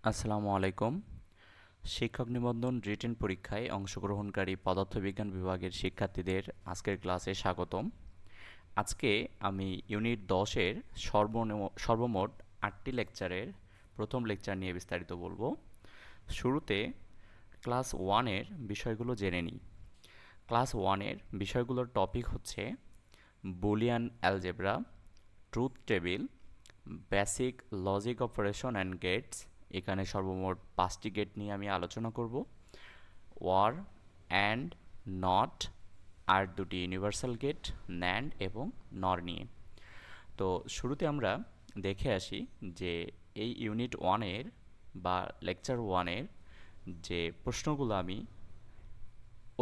আসসালামু আলাইকুম। শিক্ষক নিবন্ধন রিটেন পরীক্ষায় অংশগ্রহণকারী পদার্থবিজ্ঞান বিভাগের শিক্ষার্থীদের আজকের ক্লাসে স্বাগতম। আজকে আমি ইউনিট 10-এর সর্বমোট 8টি লেকচারের প্রথম লেকচার নিয়ে বিস্তারিত বলবো। শুরুতে ক্লাস 1-এর বিষয়গুলো জেনে নিই। ক্লাস 1-এর বিষয়গুলোর টপিক হচ্ছে Boolean algebra, truth table, basic logic operation and gates. এখানে সর্বমোট 5টি গেট নিয়ে আমি আলোচনা করব। ওয়ার, অ্যান্ড, নট আর দুটি ইউনিভার্সাল গেট, ন্যান্ড এবং নর নিয়ে। তো শুরুতে আমরা দেখে আসি যে এই ইউনিট 1-এর বা লেকচার 1-এর যে প্রশ্নগুলো আমি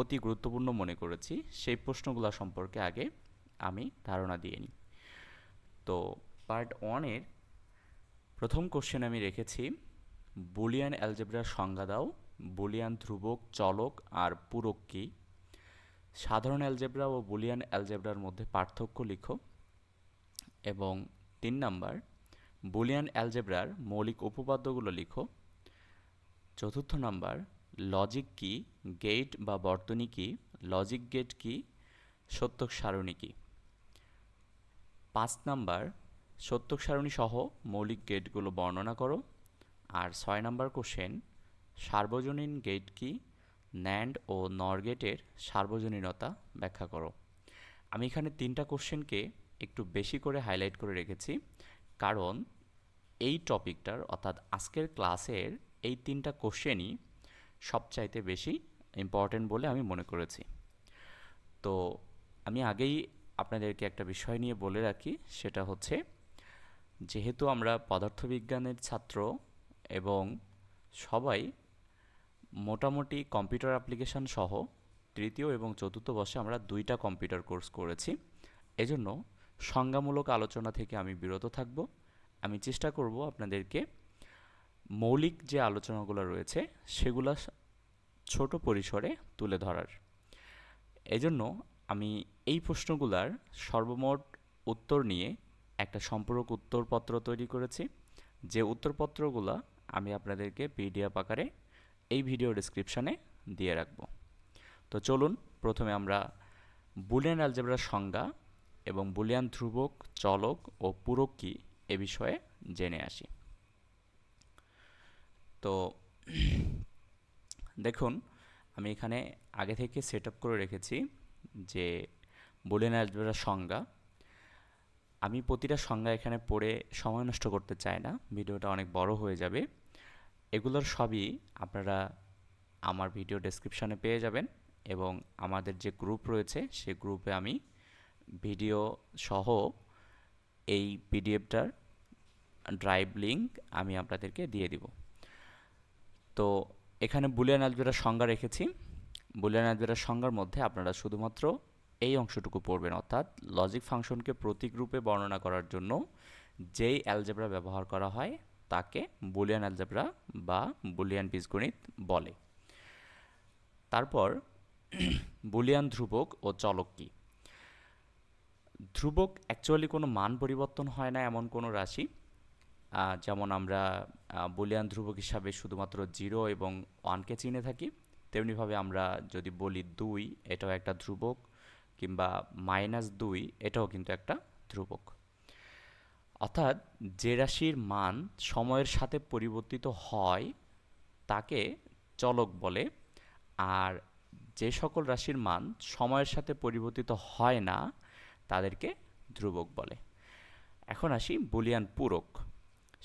অতি গুরুত্বপূর্ণ মনে করেছি সেই প্রশ্নগুলো সম্পর্কে আগে আমি ধারণা দিয়ে নিই। তো পার্ট 1-এর প্রথম কোশ্চেন আমি রেখেছি বুলিয়ান অ্যালজেব্রার সংজ্ঞা দাও, বুলিয়ান ধ্রুবক, চলক আর পূরক কী? সাধারণ অ্যালজেব্রা ও বুলিয়ান অ্যালজেব্রার মধ্যে পার্থক্য লিখো। এবং 3 নাম্বার বুলিয়ান অ্যালজেব্রার মৌলিক উপপাদ্যগুলো লিখো। 4 নাম্বার লজিক কী, গেট বা বর্তনী কী, লজিক গেট কী, সত্যক সারণী কী? 5 নাম্বার সত্যক সারণী সহ মৌলিক গেটগুলো বর্ণনা করো। আর 6 নাম্বার কোশ্চেন সার্বজনীন গেট কি, ন্যান্ড ও নর গেটের সার্বজনীনতা ব্যাখ্যা করো। আমি এখানে 3টা কোশ্চেনকে একটু বেশি করে হাইলাইট করে রেখেছি, কারণ এই টপিকটার অর্থাৎ আজকের ক্লাসের এই 3টা কোশ্চেনই সবচাইতে বেশি ইম্পর্টেন্ট বলে আমি মনে করেছি। তো আমি আগেই আপনাদেরকে একটা বিষয় নিয়ে বলে রাখি, সেটা হচ্ছে যেহেতু আমরা পদার্থবিজ্ঞানের ছাত্র এবং সবাই মোটামুটি কম্পিউটার অ্যাপ্লিকেশন সহ তৃতীয় এবং চতুর্থ বর্ষে আমরা 2টা কম্পিউটার কোর্স করেছি। এজন্য সংজ্ঞামূলক আলোচনা থেকে আমি বিরত থাকব। আমি চেষ্টা করব আপনাদেরকে মৌলিক যে আলোচনাগুলো রয়েছে সেগুলো ছোট পরিসরে তুলে ধরার। এজন্য আমি এই প্রশ্নগুলার সর্বমোট উত্তর নিয়ে একটা সম্পূরক উত্তরপত্র তৈরি করেছি, যে উত্তরপত্রগুলো আমি আপনাদেরকে পিডিএফ আকারে এই ভিডিও ডেসক্রিপশানে দিয়ে রাখব। তো চলুন প্রথমে আমরা বুলিয়ান অ্যালজেব্রার সংজ্ঞা এবং বুলিয়ান ধ্রুবক, চলক ও পূরক কী এ বিষয়ে জেনে আসি। তো দেখুন, আমি এখানে আগে থেকে সেট আপ করে রেখেছি যে বুলিয়ান অ্যালজেব্রার সংজ্ঞা। আমি প্রতিটা সংজ্ঞা এখানে পড়ে সময় নষ্ট করতে চাই না, ভিডিওটা অনেক বড় হয়ে যাবে। এগুলোর সবই আপনারা আমার ভিডিও ডেসক্রিপশানে পেয়ে যাবেন, এবং আমাদের যে গ্রুপ রয়েছে সেই গ্রুপে আমি ভিডিও সহ এই পিডিএফটার ড্রাইভ লিঙ্ক আমি আপনাদেরকে দিয়ে দিব। তো এখানে বুলিয়ান অ্যালজেব্রার সংজ্ঞা রেখেছি। বুলিয়ান অ্যালজেব্রার সংজ্ঞার মধ্যে আপনারা শুধুমাত্র এই অংশটুকু পড়বেন, অর্থাৎ লজিক ফাংশনকে প্রতীক রূপে বর্ণনা করার জন্য যেই অ্যালজেব্রা ব্যবহার করা হয় তাকে বুলিয়ান অ্যালজেব্রা বা বুলিয়ান বীজগণিত বলে। তারপর বুলিয়ান ধ্রুবক ও চলক কী? ধ্রুবক অ্যাকচুয়ালি কোনো মান পরিবর্তন হয় না এমন কোনো রাশি, যেমন আমরা বুলিয়ান ধ্রুবক হিসাবে শুধুমাত্র 0 এবং 1কে চিনে থাকি, তেমনিভাবে আমরা যদি বলি 2 এটাও একটা ধ্রুবক, কিংবা -2 এটাও কিন্তু একটা ধ্রুবক। অর্থাৎ যে রাশির মান সময়ের সাথে পরিবর্তিত হয় তাকে চলক বলে, আর যে সকল রাশির মান সময়ের সাথে পরিবর্তিত হয় না তাদেরকে ধ্রুবক বলে। এখন আসি বুলিয়ান পূরক।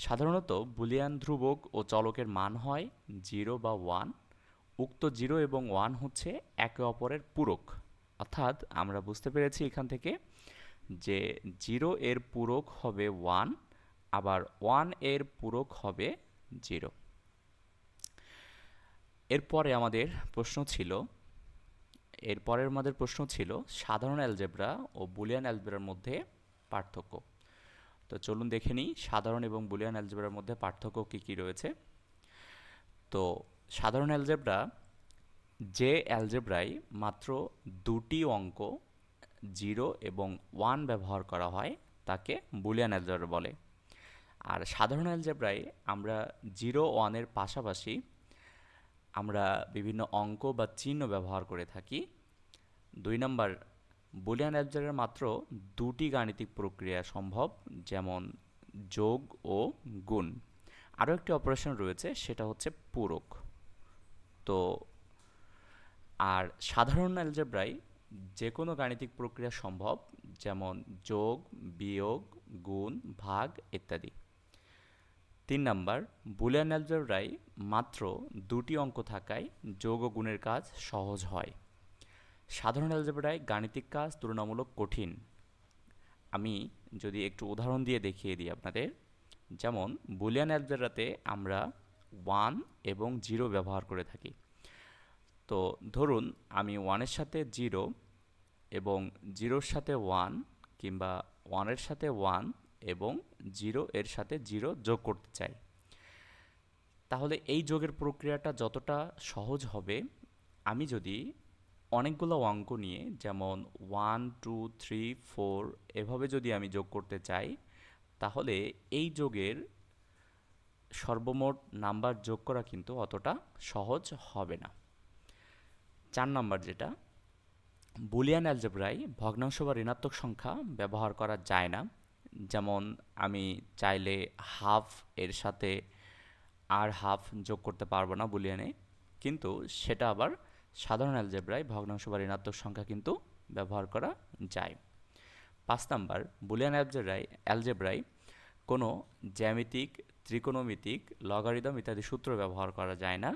সাধারণত বুলিয়ান ধ্রুবক ও চলকের মান হয় 0 বা 1। উক্ত 0 এবং 1 হচ্ছে একে অপরের পূরক। অর্থাৎ আমরা বুঝতে পেরেছি এখান থেকে যে 0 এর পূরক হবে 1, আবার 1 এর পূরক হবে 0। এরপরে আমাদের প্রশ্ন ছিল সাধারণ অ্যালজেব্রা ও বুলিয়ান অ্যালজেব্রার মধ্যে পার্থক্য। তো চলুন দেখে নিই সাধারণ এবং বুলিয়ান অ্যালজেব্রার মধ্যে পার্থক্য কী কী রয়েছে। তো সাধারণ অ্যালজেব্রা, যে অ্যালজেব্রায় মাত্র 2টি অঙ্ক 0 এবং 1 ব্যবহার করা হয় তাকে বুলিয়ান অ্যালজেব্রা বলে। আর সাধারণ অ্যালজেব্রায় আমরা 0 1-এর পাশাপাশি আমরা বিভিন্ন অঙ্ক বা চিহ্ন ব্যবহার করে থাকি। 2 নাম্বার, বুলিয়ান অ্যালজেব্রায় মাত্র দুটি গাণিতিক প্রক্রিয়া সম্ভব, যেমন যোগ ও গুণ। আরও একটি অপারেশন রয়েছে, সেটা হচ্ছে পূরক। তো আর সাধারণ অ্যালজেব্রায় যে কোনো গাণিতিক প্রক্রিয়া সম্ভব, যেমন যোগ, বিয়োগ, গুণ, ভাগ ইত্যাদি। 3 নাম্বার, বুলিয়ান অ্যালজেব্রায় মাত্র দুটি অঙ্ক থাকায় যোগ ও গুণের কাজ সহজ হয়। সাধারণ অ্যালজেব্রায় গাণিতিক কাজ তুলনামূলক কঠিন। আমি যদি একটু উদাহরণ দিয়ে দেখিয়ে দিই আপনাদের, যেমন বুলিয়ান অ্যালজেব্রাতে আমরা 1 এবং 0 ব্যবহার করে থাকি। তো ধরুন আমি 1-এর সাথে 0 এবং 0-এর সাথে 1 কিংবা 1-এর সাথে 1 এবং 0 এর সাথে 0 যোগ করতে চাই। তাহলে এই যোগের প্রক্রিয়াটা যতটা সহজ হবে, আমি যদি অনেকগুলো অঙ্ক নিয়ে, যেমন 1 2 3 4 এভাবে যদি আমি যোগ করতে চাই, তাহলে এই যোগের সর্বমোট নাম্বার যোগ করা কিন্তু অতটা সহজ হবে না। 4 নাম্বার, যেটা বুলিয়ান অ্যালজেব্রায় ভগ্নাংশ বা ঋণাত্মক সংখ্যা ব্যবহার করা যায় না। যেমন আমি চাইলে হাফ এর সাথে আর হাফ যোগ করতে পারবো না বুলিয়ানে, কিন্তু সেটা আবার সাধারণ অ্যালজেব্রায় ভগ্নাংশ বা ঋণাত্মক সংখ্যা কিন্তু ব্যবহার করা যায়। 5 নাম্বার, বুলিয়ান অ্যালজেব্রায় কোনো জ্যামিতিক, ত্রিকোণমিতিক, লগারিদম ইত্যাদি সূত্র ব্যবহার করা যায় না।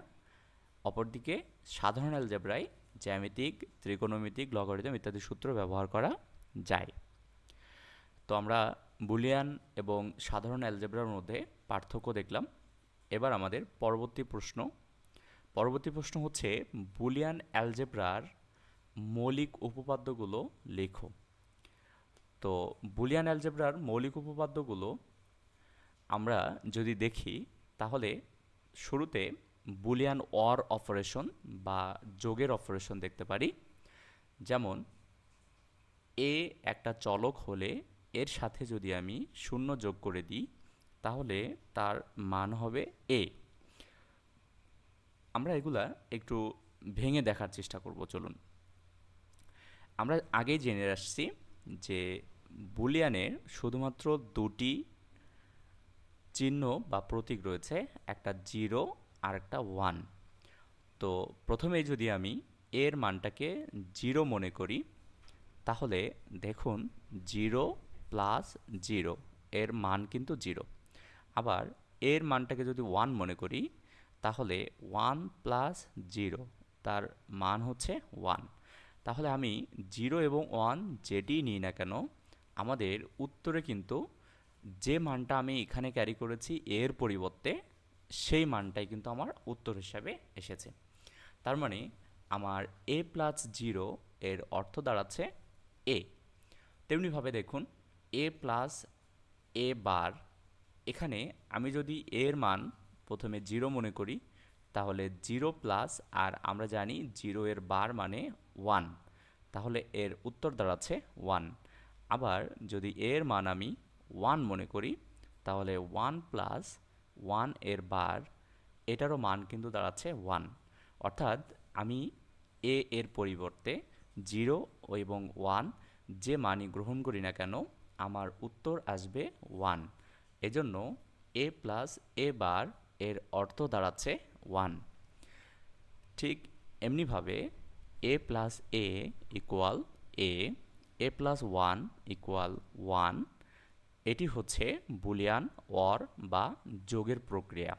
অপরদিকে সাধারণ অ্যালজেব্রায় জ্যামিতিক, ত্রিকোণমিতিক, লগারিদম ইত্যাদি সূত্র ব্যবহার করা যায়। তো আমরা বুলিয়ান এবং সাধারণ অ্যালজেব্রার মধ্যে পার্থক্য দেখলাম। এবার আমাদের পরবর্তী প্রশ্ন হচ্ছে, বুলিয়ান অ্যালজেব্রার মৌলিক উপপাদ্যগুলো লেখো। তো বুলিয়ান অ্যালজেব্রার মৌলিক উপপাদ্যগুলো আমরা যদি দেখি, তাহলে শুরুতে বুলিয়ান অর অপারেশন বা যোগের অপারেশন দেখতে পারি। যেমন এ একটা চলক হলে এর সাথে যদি আমি শূন্য যোগ করে দিই, তাহলে তার মান হবে এ। আমরা এগুলা একটু ভেঙে দেখার চেষ্টা করব। চলুন, আমরা আগেই জেনে আসছি যে বুলিয়ানের শুধুমাত্র দুটি চিহ্ন বা প্রতীক রয়েছে, একটা 0 আর একটা 1। তো প্রথমেই যদি আমি এর মানটাকে 0 মনে করি, তাহলে দেখুন 0 প্লাস 0 এর মান কিন্তু 0। আবার এর মানটাকে যদি 1 মনে করি, তাহলে 1 প্লাস 0 তার মান হচ্ছে 1। তাহলে আমি 0 এবং 1 যেটিই নিই না কেন, আমাদের উত্তরে কিন্তু যে মানটা আমি এখানে ক্যারি করেছি এর পরিবর্তে, সেই মানটাই কিন্তু আমার উত্তর হিসাবে এসেছে। তার মানে আমার a প্লাস 0 এর অর্থ দাঁড়াচ্ছে a। তেমনিভাবে দেখুন a প্লাস a বার, এখানে আমি যদি এর মান প্রথমে 0 মনে করি, তাহলে 0 প্লাস, আর আমরা জানি 0 এর বার মানে 1, তাহলে এর উত্তর দাঁড়াচ্ছে 1। আবার যদি এর মান আমি 1 মনে করি, তাহলে 1 প্লাস 1 এর বার, এটারও মান কিন্তু দাঁড়াচ্ছে 1। অর্থাৎ আমি এ এর পরিবর্তে 0 এবং 1 যে মানই গ্রহণ করি না কেন, আমার উত্তর আসবে 1। এজন্য এ প্লাস এ বার এর অর্থ দাঁড়াচ্ছে 1। ঠিক এমনিভাবে এ প্লাস এ ইকুয়াল এ, এ প্লাস 1 ইকুয়াল 1, এটি হচ্ছে বুলিয়ান অর বা যোগের প্রক্রিয়া।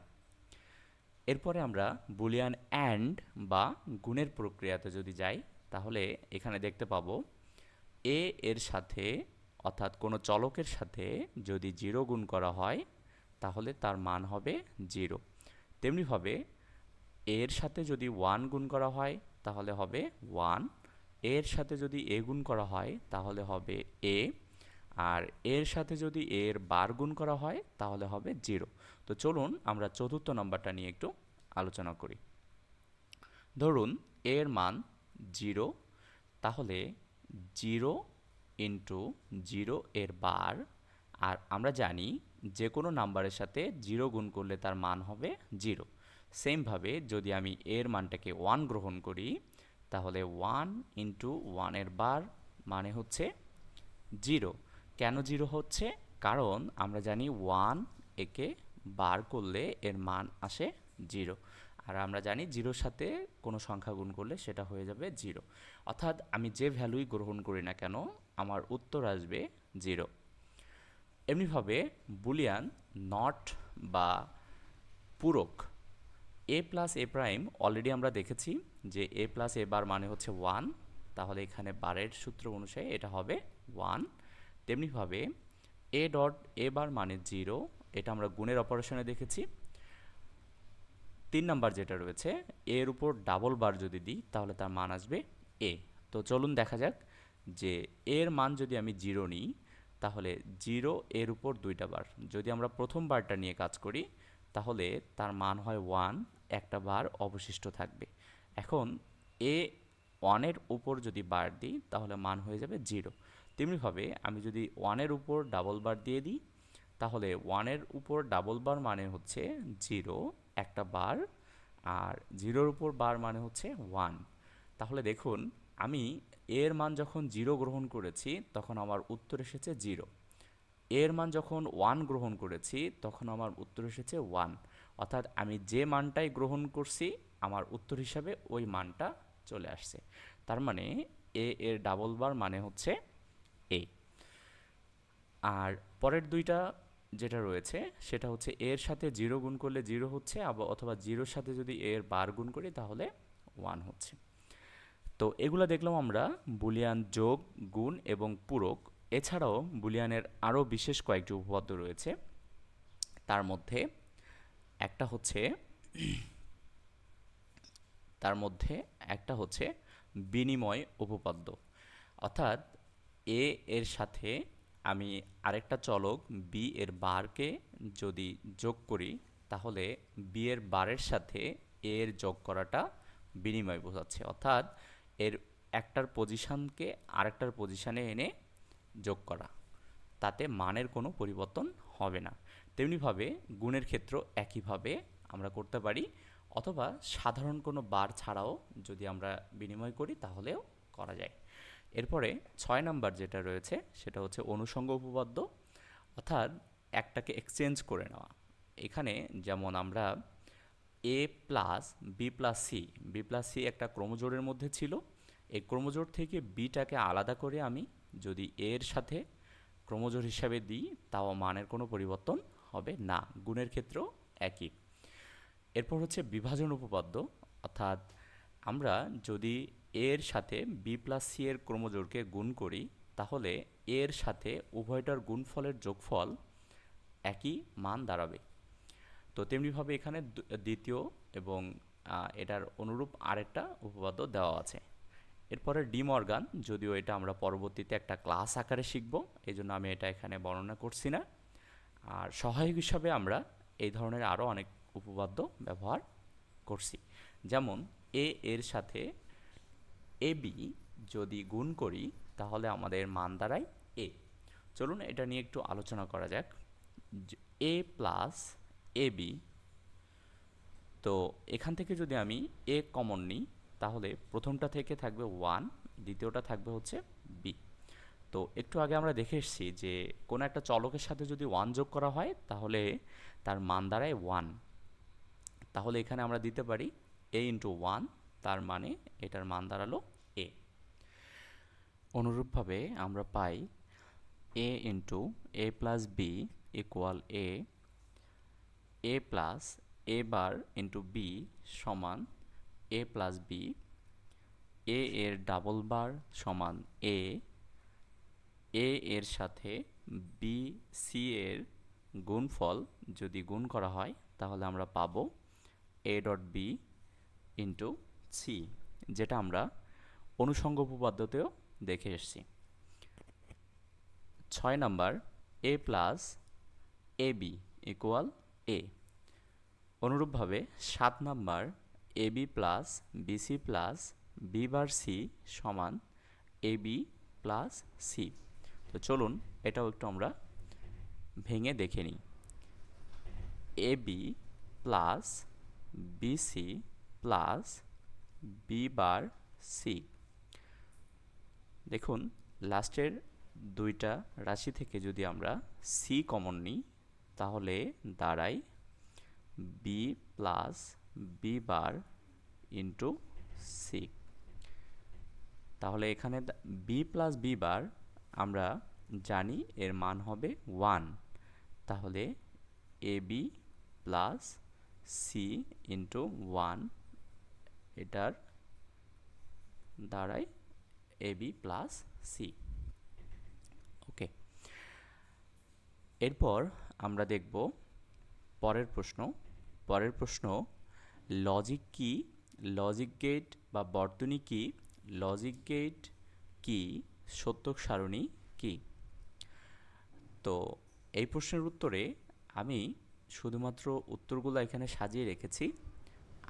এরপরে আমরা বুলিয়ান অ্যান্ড বা গুণের প্রক্রিয়াতে যদি যাই, তাহলে এখানে দেখতে পাবো এ এর সাথে, অর্থাৎ কোনো চলকের সাথে যদি 0 গুণ করা হয়, তাহলে তার মান হবে 0। তেমনিভাবে এর সাথে যদি 1 গুণ করা হয়, তাহলে হবে 1। এর সাথে যদি a গুণ করা হয়, তাহলে হবে a। আর এর সাথে যদি এর বার গুণ করা হয়, তাহলে হবে 0। তো চলুন আমরা চতুর্থ নম্বরটা নিয়ে একটু আলোচনা করি। ধরুন এর মান 0, তাহলে 0 ইন্টু 0 এর বার, আর আমরা জানি যে কোনো নাম্বারের সাথে 0 গুণ করলে তার মান হবে 0। সেমভাবে যদি আমি এর মানটাকে 1 গ্রহণ করি, তাহলে 1 ইন্টু 1 এর বার মানে হচ্ছে 0। কেন 0 হচ্ছে? কারণ আমরা জানি 1 একে বার করলে এর মান আসে 0, আর আমরা জানি 0-র সাথে কোনো সংখ্যা গুণ করলে সেটা হয়ে যাবে 0। অর্থাৎ আমি যে ভ্যালুই গ্রহণ করি না কেন, আমার উত্তর আসবে 0। এমনিভাবে বুলিয়ান নট বা পূরক এ প্লাস এ প্রাইম অলরেডি আমরা দেখেছি যে এ প্লাস এ বার মানে হচ্ছে 1, তাহলে এখানে বারের সূত্র অনুসারে এটা হবে 1। তেমনিভাবে এ ডট এ বার মানে 0, এটা আমরা গুণের অপারেশনে দেখেছি। 3 নাম্বার যেটা রয়েছে, এর উপর ডাবল বার যদি দিই তাহলে তার মান আসবে এ। তো চলুন দেখা যাক যে এর মান যদি আমি 0 নিই, তাহলে 0 এর উপর 2টা বার। যদি আমরা প্রথম বারটা নিয়ে কাজ করি তাহলে তার মান হয় 1, একটা বার অবশিষ্ট থাকবে। এখন এ 1 এর উপর যদি বার দিই তাহলে মান হয়ে যাবে 0। তেমনিভাবে আমি যদি 1 এর উপর ডাবল বার দিয়ে দিই, তাহলে 1 এর উপর ডাবল বার মানে হচ্ছে 0, একটা বার, আর 0-র উপর বার মানে হচ্ছে 1। তাহলে দেখুন, আমি এর মান যখন 0 গ্রহণ করেছি তখন আমার উত্তর এসেছে 0। এর মান যখন 1 গ্রহণ করেছি তখন আমার উত্তর এসেছে 1। অর্থাৎ আমি যে মানটাই গ্রহণ করছি আমার উত্তর হিসাবে ওই মানটা চলে আসছে। তার মানে এ এর ডাবল বার মানে হচ্ছে এ। আর পরের দুইটা যেটা রয়েছে সেটা হচ্ছে এর সাথে 0 গুণ করলে 0 হচ্ছে, আবার অথবা 0-র সাথে যদি এর বার গুণ করি তাহলে 1 হচ্ছে। তো এগুলো দেখলাম আমরা বুলিয়ান যোগ, গুণ এবং পূরক। এছাড়াও বুলিয়ানের আরও বিশেষ কয়েকটি উপপাদ্য রয়েছে। তার মধ্যে একটা হচ্ছে বিনিময় উপপাদ্য। অর্থাৎ এ এর সাথে আমি আরেকটা চলক বি এর বারকে যদি যোগ করি, তাহলে বি এর বারের সাথে এ এর যোগ করাটা বিনিময় বোঝাচ্ছে। অর্থাৎ এর একটার পজিশনকে আরেকটার পজিশনে এনে যোগ করা, তাতে মানের কোনো পরিবর্তন হবে না। তেমনিভাবে গুণের ক্ষেত্র একইভাবে আমরা করতে পারি, অথবা সাধারণ কোনো বার ছাড়াও যদি আমরা বিনিময় করি তাহলেও করা যায়। এরপরে 6 নাম্বার যেটা রয়েছে সেটা হচ্ছে অনুষঙ্গ উপপাদ্য, অর্থাৎ একটাকে এক্সচেঞ্জ করে নেওয়া। এখানে যেমন আমরা A plus B plus C, B plus C একটা ক্রোমোজোড়ের মধ্যে ছিল, এই ক্রোমোজোড় থেকে বিটাকে আলাদা করে আমি যদি এর সাথে ক্রোমোজোড় হিসাবে দিই তাও মানের কোনো পরিবর্তন হবে না। গুণের ক্ষেত্রেও একই। এরপর হচ্ছে বিভাজন উপপাদ্য, অর্থাৎ আমরা যদি এর সাথে বি প্লাস সি এর ক্রোমোজোড়কে গুণ করি তাহলে এর সাথে উভয়টার গুণফলের যোগফল একই মান দাঁড়াবে। তো তেমনিভাবে এখানে দ্বিতীয় এবং এটার অনুরূপ আরেকটা উপপাদ্য দেওয়া আছে। এরপরে ডি মর্গান, যদিও এটা আমরা পরবর্তীতে একটা ক্লাস আকারে শিখব, এই জন্য আমি এটা এখানে বর্ণনা করছি না। আর সহায়ক হিসাবে আমরা এই ধরনের আরও অনেক উপপাদ্য ব্যবহার করছি। যেমন এ এর সাথে এ বি যদি গুণ করি তাহলে আমাদের মান দাঁড়ায় এ। চলুন এটা নিয়ে একটু আলোচনা করা যাক। এ প্লাস এ বি, তো এখান থেকে যদি আমি এ কমন নিই তাহলে প্রথমটা থেকে থাকবে 1, দ্বিতীয়টা থাকবে হচ্ছে বি। তো একটু আগে আমরা দেখে এসেছি যে কোনো একটা চলকের সাথে যদি 1 যোগ করা হয় তাহলে তার মান দাঁড়ায় 1। তাহলে এখানে আমরা দিতে পারি a ইন্টু 1, তার মানে এটার মান দাঁড়ালো a। অনুরূপভাবে আমরা পাই a into a plus B equal a plus a bar into B সমান a প্লাস বি, a এর ডাবল বার সমান a এর সাথে বি সি এর গুণফল যদি গুণ করা হয় তাহলে আমরা পাবো a dot B into C, যেটা আমরা অনুষঙ্গ উপপাদ্যতেও দেখে এসেছি। 6 number a plus A B equal a। অনুরূপভাবে 7 number A B plus BC plus B bar C সমান এ বি প্লাস সি। তো চলুন এটাও একটু আমরা ভেঙে দেখে নিই। AB plus BC plus B bar C. দেখুন লাস্টের দুইটা রাশি থেকে যদি আমরা সি কমন নিই তাহলে দাঁড়ায় B plus B bar into C. তাহলে এখানে বি প্লাস বি বার আমরা জানি এর মান হবে 1, তাহলে এ বি প্লাস সি ইন্টু 1 এটার দাঁড়ায় এ বি প্লাস সি। ওকে, এরপর আমরা দেখব পরের প্রশ্ন লজিক কি, লজিক গেট বা বর্তনী কি, লজিক গেট কি, সত্যক সারণী কি। তো এই প্রশ্নের উত্তরে আমি শুধুমাত্র উত্তরগুলো এখানে সাজিয়ে রেখেছি,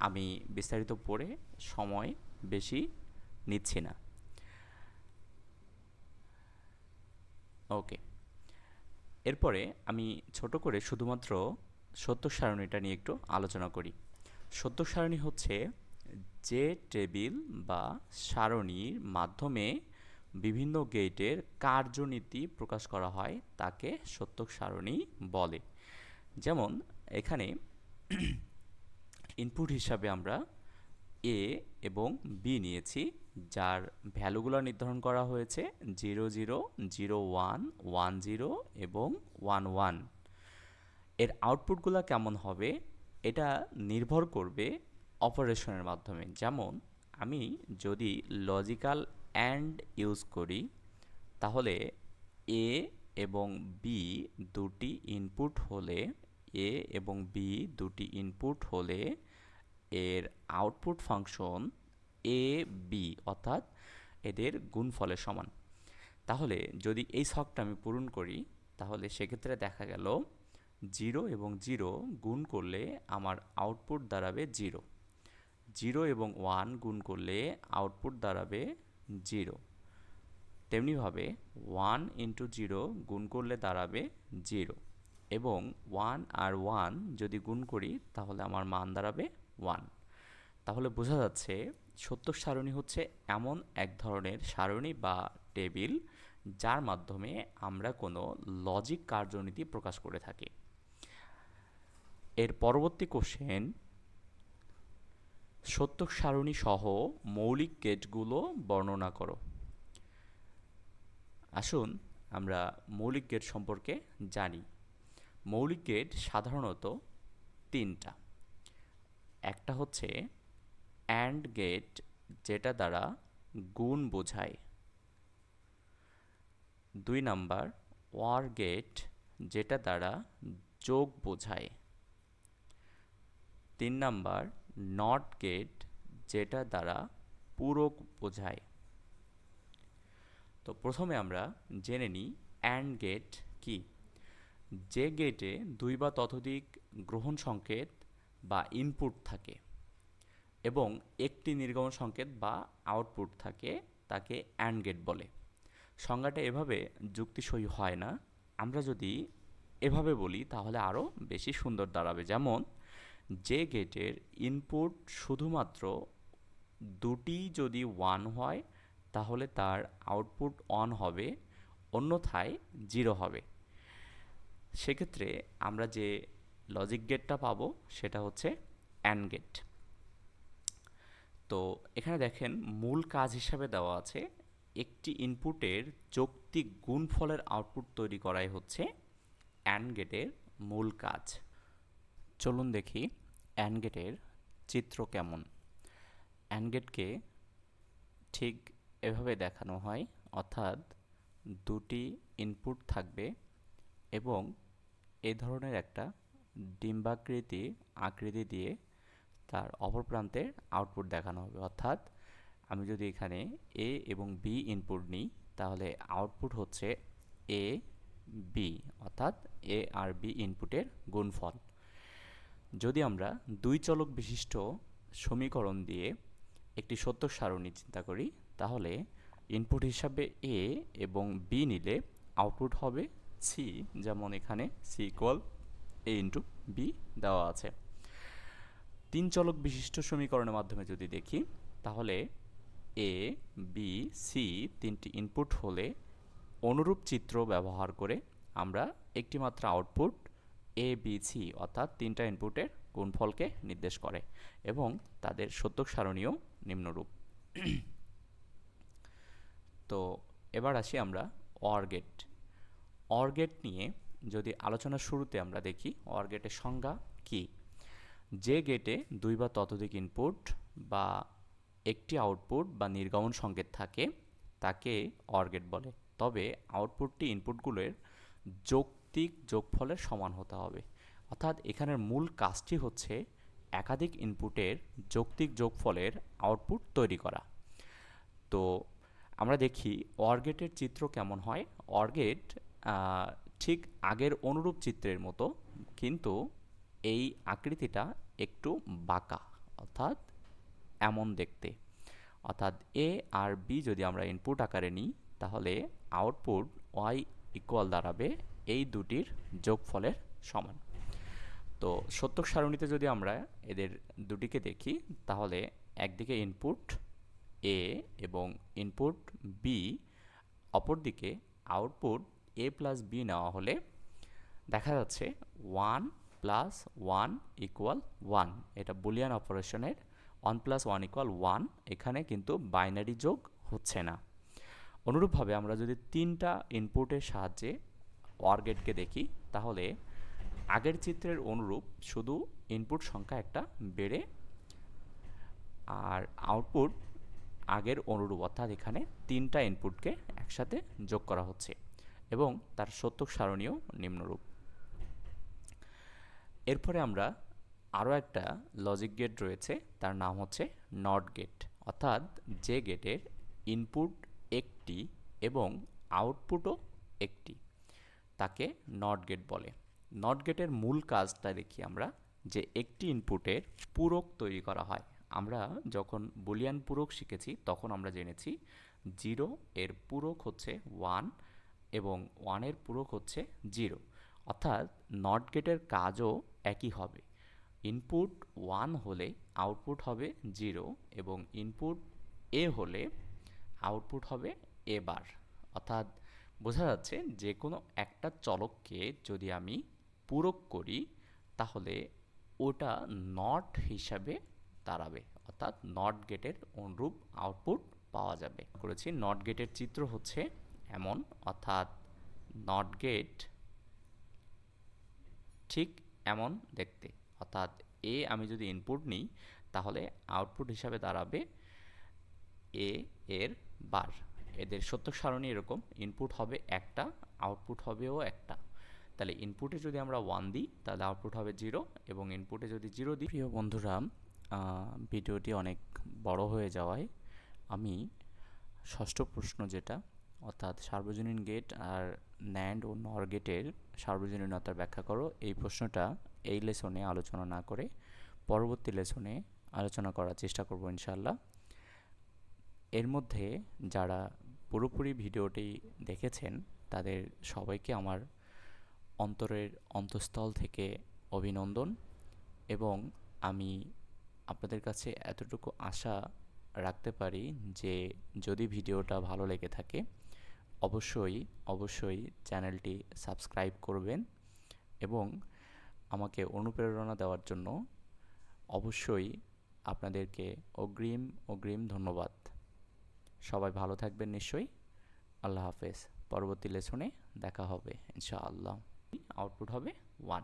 আমি বিস্তারিত পড়ে সময় বেশি নিচ্ছি না। ওকে, এরপরে আমি ছোট করে শুধুমাত্র সত্যক সারণীটা নিয়ে একটু আলোচনা করি। সত্যক সারণী হচ্ছে যে টেবিল বা সারণীর মাধ্যমে বিভিন্ন গেটের কার্যনীতি প্রকাশ করা হয় তাকে সত্যক সারণী বলে। যেমন এখানে ইনপুট হিসাবে আমরা এ এবং বি নিয়েছি, যার ভ্যালুগুলো নির্ধারণ করা হয়েছে 0 0 0 1 1 0 এবং 1 1। এর আউটপুটগুলো কেমন হবে এটা নির্ভর করবে অপারেশনের মাধ্যমে। যেমন আমি যদি লজিক্যাল অ্যান্ড ইউজ করি তাহলে এ এবং বি দুটি ইনপুট হলে এর আউটপুট ফাংশন এ বি অর্থাৎ এদের গুণফলের সমান। তাহলে যদি এই ছকটা আমি পূরণ করি তাহলে সেক্ষেত্রে দেখা গেল 0 এবং 0 গুণ করলে আমার আউটপুট দাঁড়াবে 0, 0 এবং 1 গুণ করলে আউটপুট দাঁড়াবে 0, তেমনিভাবে 1 ইন্টু 0 গুণ করলে দাঁড়াবে 0 এবং 1 আর 1 যদি গুণ করি তাহলে আমার মান দাঁড়াবে 1। তাহলে বোঝা যাচ্ছে সত্যক সারণী হচ্ছে এমন এক ধরনের সারণী বা টেবিল যার মাধ্যমে আমরা কোনো লজিক কার্যনীতি প্রকাশ করে থাকি। এর পরবর্তী কোশ্চেন, সত্যক সারণী সহ মৌলিক গেটগুলো বর্ণনা করো। আসুন আমরা মৌলিক গেট সম্পর্কে জানি। মৌলিক গেট সাধারণত তিনটা। একটা হচ্ছে অ্যান্ড গেট, যেটা দ্বারা গুণ বোঝায়। 2 নাম্বার ওয়ার গেট, যেটা দ্বারা যোগ বোঝায়। 3 নাম্বার নট গেট, যেটা দ্বারা পূরক বোঝায়। তো প্রথমে আমরা জেনে নিই অ্যান্ড গেট কি। যে গেটে 2 বা ততোধিক গ্রহণ সংকেত বা ইনপুট থাকে এবং একটি নির্গমন সংকেত বা আউটপুট থাকে তাকে অ্যান্ড গেট বলে। সংজ্ঞাটা এভাবে যুক্তিসই হয় না, আমরা যদি এভাবে বলি তাহলে আরও বেশি সুন্দর দাঁড়াবে। যেমন যে গেটের ইনপুট শুধুমাত্র দুটি যদি 1 হয় তাহলে তার আউটপুট 1 হবে, অন্যথায় 0 হবে। সেক্ষেত্রে আমরা যে লজিক গেটটা পাবো সেটা হচ্ছে অ্যান্ড গেট। তো এখানে দেখেন মূল কাজ হিসাবে দেওয়া আছে একটি ইনপুটের যৌক্তিক গুণফলের আউটপুট তৈরি করাই হচ্ছে অ্যান্ড গেটের মূল কাজ। চলুন দেখি অ্যান্ড গেটের চিত্র কেমন। অ্যান্ড গেটকে ঠিক এভাবে দেখানো হয়, অর্থাৎ দুটি ইনপুট থাকবে এবং এই ধরনের একটা ডিম্বাকৃতি আকৃতি দিয়ে তার অপর প্রান্তে আউটপুট দেখানো হবে। অর্থাৎ আমি যদি এখানে এ এবং বি ইনপুট নিই তাহলে আউটপুট হচ্ছে এ বি, অর্থাৎ এ আর বি ইনপুটের গুণফল। যদি আমরা দুই চলক বিশিষ্ট সমীকরণ দিয়ে একটি সত্যক সারণী চিন্তা করি তাহলে ইনপুট হিসাবে এ এবং বি নিলে আউটপুট হবে সি, যেমন এখানে সি ইকুয়াল এ ইন্টু বি দেওয়া আছে। তিন চলক বিশিষ্ট সমীকরণের মাধ্যমে যদি দেখি তাহলে এ বি সি তিনটি ইনপুট হলে অনুরূপ চিত্র ব্যবহার করে আমরা একটি মাত্র আউটপুট এ বি সি অর্থাৎ তিনটা ইনপুটের গুণফলকে নির্দেশ করে এবং তাদের সত্যক সারণীও নিম্নরূপ। তো এবার আসি আমরা অর গেট। অর গেট নিয়ে যদি আলোচনার শুরুতে আমরা দেখি অর গেটের সংজ্ঞা কি। যে গেটে দুই বা ততোধিক ইনপুট বা একটি আউটপুট বা নির্গমন সংকেত থাকে তাকে অর গেট বলে। তবে আউটপুটটি ইনপুটগুলোর যৌক্তিক যোগফলের সমান হতে হবে। অর্থাৎ এখানের মূল কাজটি হচ্ছে একাধিক ইনপুটের যৌক্তিক যোগফলের আউটপুট তৈরি করা। তো আমরা দেখি অর গেটের চিত্র কেমন হয়। অর গেট ঠিক আগের অনুরূপ চিত্রের মতো, কিন্তু এই আকৃতিটা একটু বাঁকা, অর্থাৎ এমন দেখতে। অর্থাৎ এ আর বি যদি আমরা ইনপুট আকারে নিই তাহলে আউটপুট ওয়াই ইকুয়াল দাঁড়াবে এই দুটির যোগফলের সমান। তো সত্যক সারণীতে যদি আমরা এদের দুটিকে দেখি তাহলে একদিকে ইনপুট এ এবং ইনপুট বি, অপরদিকে আউটপুট এ প্লাস বি নেওয়া হলে দেখা যাচ্ছে 1 প্লাস 1 ইকুয়াল 1। এটা বুলিয়ান অপারেশনের 1 প্লাস 1 ইকুয়াল 1, এখানে কিন্তু বাইনারি যোগ হচ্ছে না। অনুরূপভাবে আমরা যদি তিনটা ইনপুটের সাহায্যে অর গেটকে দেখি তাহলে আগের চিত্রের অনুরূপ শুধু ইনপুট সংখ্যা একটা বেড়ে আর আউটপুট আগের অনুরূপ, অর্থাৎ এখানে তিনটা ইনপুটকে একসাথে যোগ করা হচ্ছে এবং তার সত্যক সারণীও নিম্নরূপ। এরপরে আমরা আরও একটা লজিক গেট রয়েছে, তার নাম হচ্ছে নট গেট। অর্থাৎ যে গেটের ইনপুট একটি এবং আউটপুটও একটি, তাকে নট গেট বলে। নট গেটের মূল কাজটা দেখি আমরা, যে একটি ইনপুটের পূরক তৈরি করা হয়। আমরা যখন বুলিয়ান পূরক শিখেছি তখন আমরা জেনেছি 0 এর পূরক হচ্ছে 1 এবং 1 এর পূরক হচ্ছে 0। অর্থাৎ নট গেটের কাজও একই হবে। ইনপুট 1 হলে আউটপুট হবে 0 এবং ইনপুট এ হলে আউটপুট হবে এ বার। অর্থাৎ বোঝা যাচ্ছে যে কোনো একটা চলককে যদি আমি পূরক করি তাহলে ওটা নট হিসাবে দাঁড়াবে, অর্থাৎ নট গেটের অনুরূপ আউটপুট পাওয়া যাবে। করেছি নট গেটের চিত্র হচ্ছে এমন, অর্থাৎ নট গেট ঠিক এমন দেখতে। অর্থাৎ এ আমি যদি ইনপুট নিই তাহলে আউটপুট হিসাবে দাঁড়াবে এ এর বার। এদের সত্যক সারণী এরকম, ইনপুট হবে একটা, আউটপুট হবেও একটা। তাহলে ইনপুটে যদি আমরা 1 দিই তাহলে আউটপুট হবে 0 এবং ইনপুটে যদি 0 দিই। প্রিয় বন্ধুরা, ভিডিওটি অনেক বড় হয়ে যাওয়ায় আমি ষষ্ঠ প্রশ্ন যেটা, অর্থাৎ সার্বজনীন গেট আর ন্যান্ড ও নর গেটের সার্বজনীনতার ব্যাখ্যা করো, এই প্রশ্নটা এই লেসনে আলোচনা না করে পরবর্তী লেসনে আলোচনা করার চেষ্টা করব ইনশাআল্লাহ। এর মধ্যে যারা পুরোপুরি ভিডিওটি দেখেছেন তাদের সবাইকে আমার অন্তরের অন্তঃস্থল থেকে অভিনন্দন, এবং আমি আপনাদের কাছে এতটুকু আশা রাখতে পারি যে যদি ভিডিওটা ভালো লেগে থাকে অবশ্যই চ্যানেলটি সাবস্ক্রাইব করবেন এবং আমাকে অনুপ্রেরণা দেওয়ার জন্য অবশ্যই আপনাদেরকে অগ্রিম ধন্যবাদ। সবাই ভালো থাকবেন নিশ্চয়ই। আল্লাহ হাফেজ। পরবর্তী লেসনে দেখা হবে ইনশাআল্লাহ। আউটপুট হবে 1।